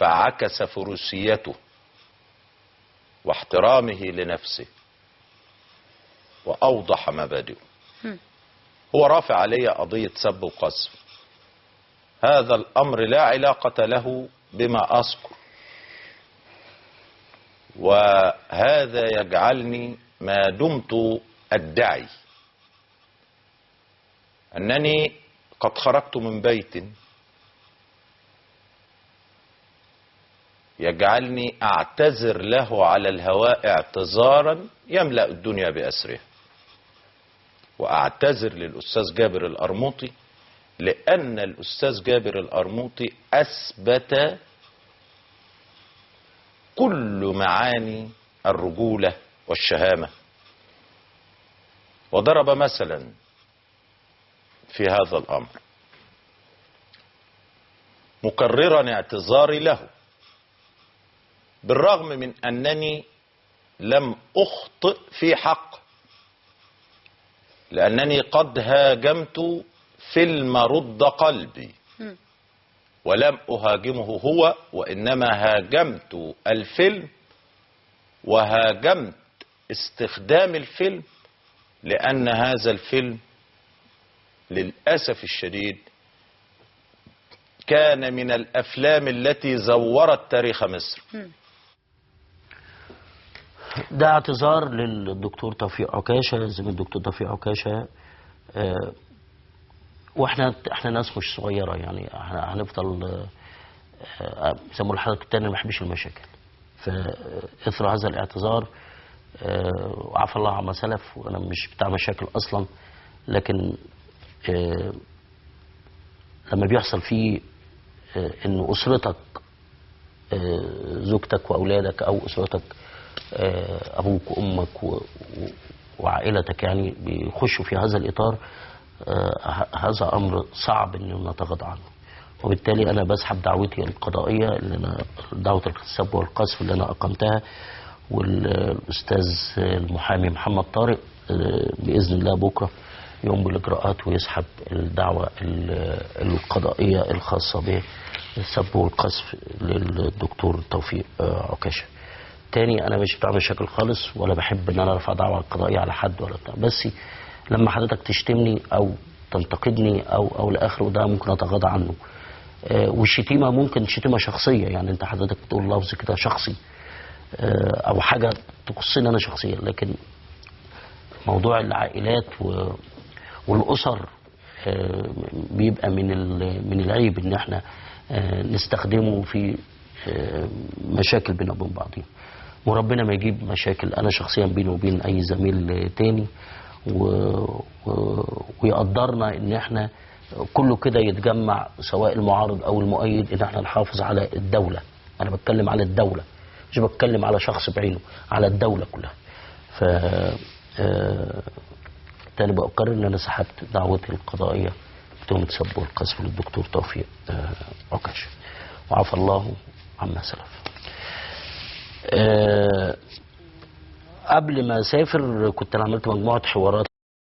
فعكس فروسيته واحترامه لنفسه وأوضح مبادئه. هو رافع علي قضية سب وقذف، هذا الأمر لا علاقة له بما أذكر، وهذا يجعلني ما دمت أدعي أنني قد خرجت من بيت يجعلني أعتذر له على الهواء اعتذارا يملأ الدنيا بأسره، وأعتذر للأستاذ جابر القرموطي لأن الأستاذ جابر القرموطي أثبت كل معاني الرجولة والشهامة، وضرب مثلا في هذا الأمر مكررا اعتذاري له، بالرغم من أنني لم أخطئ في حق، لأنني قد هاجمت فيلم رد قلبي ولم أهاجمه هو، وإنما هاجمت الفيلم وهاجمت استخدام الفيلم، لأن هذا الفيلم للأسف الشديد كان من الأفلام التي زورت تاريخ مصر. ده اعتذار للدكتور توفيق عكاشة، زميل الدكتور توفيق عكاشة. واحنا ناس مش صغيرة، يعني هنفضل زي ما بقول لحضرتك تاني ما بحبش المشاكل. فاثر هذا الاعتذار وعفى الله عما سلف، وانا مش بتاع مشاكل اصلا، لكن لما بيحصل فيه ان اسرتك زوجتك واولادك او اسرتك ابوك وامك وعائلتك يعني بيخشوا في هذا الاطار، هذا امر صعب ان نتغاضى عنه. وبالتالي انا بسحب دعوتي القضائيه اللي انا دعوه السب والقذف اللي انا اقمتها، والاستاذ المحامي محمد طارق باذن الله بكره يقوم بالاجراءات ويسحب الدعوه القضائيه الخاصه بالسب والقذف للدكتور توفيق عكاشة. تاني انا مش بتاع مشاكل خالص، ولا بحب ان انا ارفع دعوه قضائيه على حد ولا بتاع، بس لما حضرتك تشتمني او تنتقدني او لاخره ده ممكن اتغاضى عنه. والشتيمه ممكن شتيمه شخصيه، يعني انت حضرتك بتقول لفظ كده شخصي او حاجه تخصني انا شخصيا، لكن موضوع العائلات والاسر بيبقى من العيب ان احنا نستخدمه في مشاكل بينا وبين بعضين، وربنا ما يجيب مشاكل انا شخصيا بيني وبين اي زميل تاني، ويقدرنا ان احنا كله كده يتجمع سواء المعارض او المؤيد ان احنا نحافظ على الدولة. انا بتكلم على الدولة، مش بتكلم على شخص بعينه، على الدولة كلها. ف تاني بأقرر ان انا سحبت دعوتي القضائية بتهمة سب والقذف للدكتور توفيق عكاشة، وعفى الله عما سلف. قبل ما اسافر كنت انا عملت مجموعة حوارات